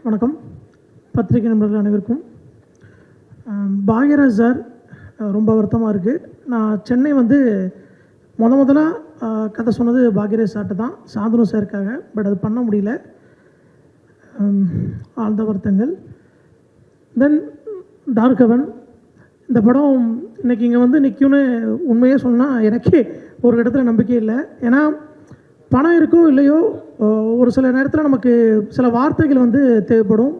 வணக்கம். பத்திரிகை நண்பர்கள் அனைவருக்கும். பாக்யராஜ் சார் ரொம்ப வருத்தமாக இருக்குது. நான் சென்னை முதலாக கதை சொன்னது பாக்யராஜ் சார்ட்ட தான், சாந்தனு சாருக்காக. பட் அது பண்ண முடியல. ஆழ்ந்த வருத்தங்கள். தென் டார்கவன் இந்த படம் இன்றைக்கி இங்கே நிற்கும்னு உண்மையே சொன்னால் எனக்கே ஒரு இடத்துல நம்பிக்கை இல்லை. ஏன்னா பணம் இருக்கோ இல்லையோ ஒரு சில நேரத்தில் நமக்கு சில வார்த்தைகள் தேவைப்படும்.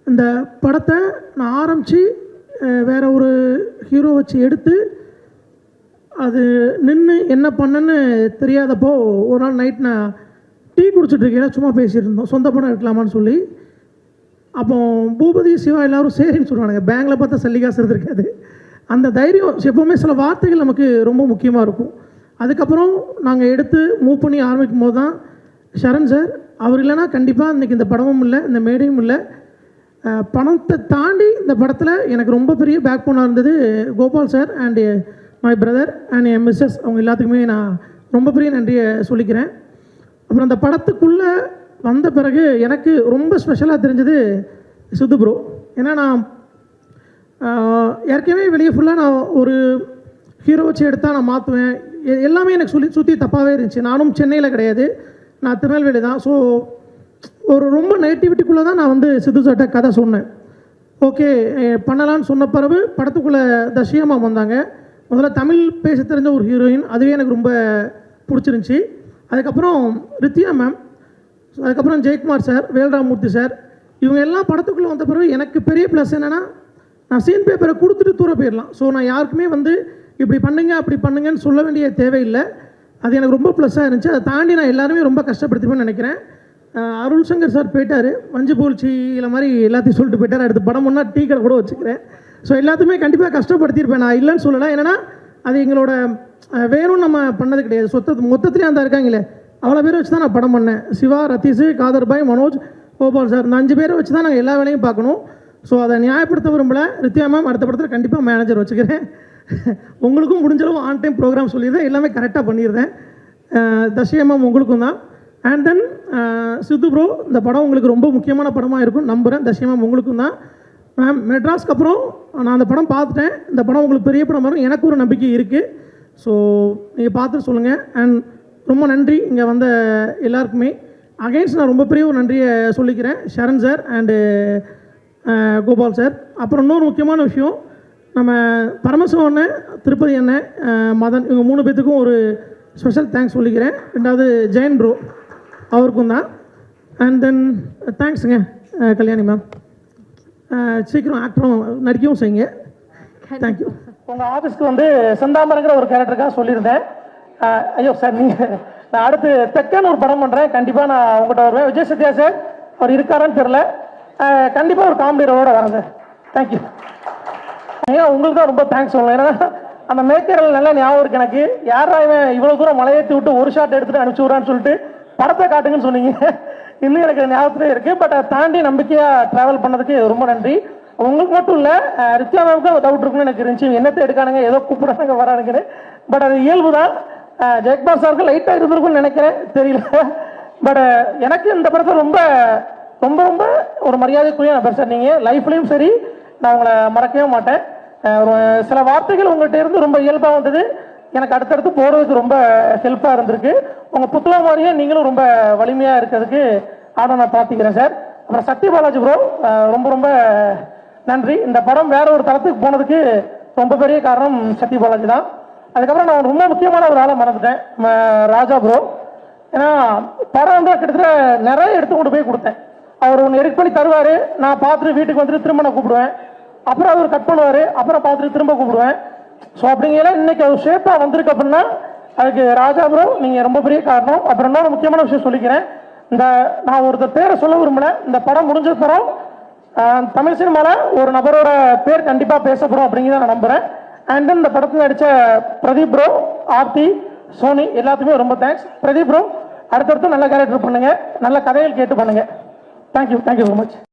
இந்த படத்தை நான் ஆரம்பித்து வேறு ஒரு ஹீரோ வச்சு எடுத்து அது நின்று என்ன பண்ணேன்னு தெரியாதப்போ ஒரு நாள் நைட் நான் டீ குடிச்சிட்ருக்கேன். சும்மா பேசிகிட்டு இருந்தோம், சொந்த படம் எடுக்கலாமான்னு சொல்லி. அப்போ பூபதி சிவா எல்லோரும் சரின்னு சொல்லுவானுங்க. பேங்கில் பார்த்தா சல்லிகாசு இருந்திருக்காது. அந்த தைரியம் எப்போவுமே சில வார்த்தைகள் நமக்கு ரொம்ப முக்கியமாக இருக்கும். அதுக்கப்புறம் நாங்கள் எடுத்து மூவ் பண்ணி ஆரம்பிக்கும் போது தான் சரண் சார் அவர் இல்லைனா கண்டிப்பாக இன்றைக்கி இந்த படமும் இல்லை, இந்த மேடையும் இல்லை. பணத்தை தாண்டி இந்த படத்தில் எனக்கு ரொம்ப பெரிய பேக் போனாக இருந்தது Gopal sir and my brother and என் மிஸ்ஸஸ். அவங்க எல்லாத்துக்குமே நான் ரொம்ப பெரிய நன்றியை சொல்லிக்கிறேன். அப்புறம் அந்த படத்துக்குள்ளே வந்த பிறகு எனக்கு ரொம்ப ஸ்பெஷலாக தெரிஞ்சது சித்து ப்ரோ. ஏன்னா நான் ஏற்கனவே வெளியே ஃபுல்லாக நான் ஒரு ஹீரோ வச்சு எடுத்தால் நான் மாற்றுவேன், எல்லாமே எனக்கு சுற்றி தப்பாகவே இருந்துச்சு. நானும் சென்னையில் கிடையாது, நான் திருநெல்வேலி தான். ஸோ ஒரு ரொம்ப நெகட்டிவிட்டிக்குள்ளே தான் நான் சித்து சார்ட்ட கதை சொன்னேன். ஓகே பண்ணலான்னு சொன்ன பிறகு படத்துக்குள்ளே தஷியம்மா வந்தாங்க. முதல்ல தமிழ் பேச தெரிஞ்ச ஒரு ஹீரோயின், அதுவே எனக்கு ரொம்ப பிடிச்சிருந்துச்சி. அதுக்கப்புறம் ரித்தியா மேம், அதுக்கப்புறம் ஜெயக்குமார் சார், வேல்ராமூர்த்தி சார், இவங்க எல்லாம் படத்துக்குள்ளே வந்த பிறகு எனக்கு பெரிய ப்ளஸ் என்னென்னா நான் சீன் பேப்பரை கொடுத்துட்டு தூர போயிடலாம். ஸோ நான் யாருக்குமே இப்படி பண்ணுங்க அப்படி பண்ணுங்கன்னு சொல்ல வேண்டிய தேவையில்லை. அது எனக்கு ரொம்ப ப்ளஸ்ஸாக இருந்துச்சு. அதை தாண்டி நான் எல்லாருமே ரொம்ப கஷ்டப்படுத்திப்பேன்னு நினைக்கிறேன். அருள் சங்கர் சார் போயிட்டார், மஞ்சு போல்ச்சி இல்லை மாதிரி எல்லாத்தையும் சொல்லிட்டு போயிட்டார். அடுத்து படம் ஒன்றா டீ கடை கூட வச்சுக்கிறேன். ஸோ எல்லாத்தையுமே கண்டிப்பாக கஷ்டப்படுத்தியிருப்பேன், நான் இல்லைன்னு சொல்லலை. ஏன்னா அது எங்களோட வேணும்னு நம்ம பண்ணது கிடையாது. மொத்தத்துலேயே அந்த இருக்காங்களே அவ்வளோ பேரை வச்சு தான் நான் படம் பண்ணேன். சிவா, ரத்தீஷ், காதர் பாய், மனோஜ், கோபால் சார், இந்த 5 பேரை வச்சு தான் நாங்கள் எல்லா வேலையும் பார்க்கணும். ஸோ அதை நியாயப்படுத்த விரும்பலை. ரித்தியா மேம் அடுத்த படத்தில் கண்டிப்பாக மேனேஜர் வச்சுக்கிறேன். உங்களுக்கும் முடிஞ்சளவு ஆன் டைம் ப்ரோக்ராம் சொல்லிடுறேன், எல்லாமே கரெக்டாக பண்ணிடுறேன். தஷியம்மா உங்களுக்கும் தான். அண்ட் தென் சித்து ப்ரோ, இந்த படம் உங்களுக்கு ரொம்ப முக்கியமான படமாக இருக்கும் நம்புகிறேன். தஷியம்மா உங்களுக்கும் தான். மேம் மெட்ராஸ்க்கு அப்புறம் நான் அந்த படம் பார்த்துட்டேன். இந்த படம் உங்களுக்கு பெரிய படம் வரும் எனக்கு ஒரு நம்பிக்கை இருக்குது. ஸோ நீங்கள் பார்த்துட்டு சொல்லுங்கள். அண்ட் ரொம்ப நன்றி இங்கே வந்த எல்லாருக்குமே. அகைன்ஸ்ட் நான் ரொம்ப பெரிய ஒரு நன்றியை சொல்லிக்கிறேன் சரண் சார் அண்டு கோபால் சார். அப்புறம் இன்னொரு முக்கியமான விஷயம், நம்ம பரமசிவம் அண்ணன், திருப்பதி அண்ணன், மதன், இவங்க 3 பேத்துக்கும் ஒரு ஸ்பெஷல் தேங்க்ஸ் சொல்லிக்கிறேன். ரெண்டாவது ஜெயன் ப்ரோ அவருக்கும் தான். அண்ட் தென் தேங்க்ஸுங்க கல்யாணி மேம். சீக்கிரம் ஆக்டரும் நடிக்கவும் செய்யுங்க. தேங்க்யூ. உங்கள் ஆஃபீஸ்க்கு செந்தாமரங்கிற ஒரு கேரக்டருக்காக சொல்லியிருந்தேன். ஐயோ சார், நீங்கள் நான் அடுத்து தெக்கன்னு ஒரு படம் பண்ணுறேன், கண்டிப்பாக நான் உங்கள்கிட்ட வருவேன். விஜய் சத்யா சார் அவர் இருக்காரான்னு தெரில, கண்டிப்பாக ஒரு காமெடி ரோட வரேன் சார். தேங்க்யூ. ஐயா உங்களுக்கு தான் ரொம்ப தேங்க்ஸ் சொல்லணும். ஏன்னா அந்த மேக்கரில் நல்லா ஞாபகம் இருக்குது எனக்கு. யாரா இவன் இவ்வளோ தூரம் மலையேற்றி விட்டு ஒரு ஷாட் எடுத்துகிட்டு அனுப்பிச்சி விட்றான்னு சொல்லிட்டு படத்தை காட்டுங்கன்னு சொன்னீங்க. இன்னும் எனக்கு ஞாபகத்திலே இருக்குது. பட் அதை தாண்டி நம்பிக்கையாக ட்ராவல் பண்ணதுக்கு ரொம்ப நன்றி. உங்களுக்கு மட்டும் இல்லை, ரித்யா மேமுக்கு டவுட் இருக்குன்னு எனக்கு இருந்துச்சு, என்னத்தை எடுக்கானுங்க ஏதோ கூப்பிடானுங்க வரானுங்கன்னு. பட் அது இயல்பு தான். ஜெயக்குமார் சாருக்கு லைட்டாக இருந்திருக்குன்னு நினைக்கிறேன், தெரியல. பட் எனக்கு இந்த படத்தை ரொம்ப ரொம்ப ரொம்ப ஒரு மரியாதைக்குரிய நபர் சார். நீங்கள் லைஃப்லேயும் சரி, நான் உங்களை மறக்கவே மாட்டேன். ஒரு சில வார்த்தைகள் உங்கள்கிட்ட இருந்து ரொம்ப இயல்பாக வந்தது, எனக்கு அடுத்தடுத்து போகிறதுக்கு ரொம்ப ஹெல்ப்பாக இருந்திருக்கு. உங்கள் புத்தக மாதிரியே நீங்களும் ரொம்ப வலிமையாக இருக்கிறதுக்கு ஆட நான் பார்த்துக்கிறேன் சார். அப்புறம் சத்ய பாலாஜி ப்ரோ, ரொம்ப ரொம்ப நன்றி. இந்த படம் வேற ஒரு தளத்துக்கு போனதுக்கு ரொம்ப பெரிய காரணம் சத்ய பாலாஜி தான். அதுக்கப்புறம் நான் ரொம்ப முக்கியமான ஒரு ஆளை மறந்துட்டேன், ராஜா ப்ரோ. ஏன்னா படம் கிட்டத்தட்ட நிறைய எடுத்து கொண்டு போய் கொடுத்தேன். அவர் ஒன்று எடிட் பண்ணி தருவார், நான் பார்த்துட்டு வீட்டுக்கு வந்துட்டு திரும்ப நான் கூப்பிடுவேன். அப்புறம் அவர் கட் பண்ணுவார், அப்புறம் பார்த்துட்டு திரும்ப கூப்பிடுவேன். ஸோ அப்படிங்கிற இன்னைக்கு அவர் ஷேப்பாக வந்திருக்கு அப்படின்னா அதுக்கு ராஜா ப்ரோ நீங்கள் ரொம்ப பெரிய காரணம். அப்புறம் இன்னொரு முக்கியமான விஷயம் சொல்லிக்கிறேன். நான் ஒருத்தர் பேரை சொல்ல விரும்பல, இந்த படம் முடிஞ்ச பிறகு தமிழ் சினிமாவில் ஒரு நபரோட பேர் கண்டிப்பாக பேசப்படும் அப்படிங்கிறத நான் நம்புகிறேன். அண்ட் தென் இந்த படத்தில் நடித்த பிரதீப் ப்ரோ, ஆர்த்தி, சோனி எல்லாத்துக்குமே ரொம்ப தேங்க்ஸ். பிரதீப் ப்ரோ அடுத்தடுத்து நல்ல கேரக்டர் பண்ணுங்கள், நல்ல கதைகள் கேட்டு பண்ணுங்கள். Thank you very much.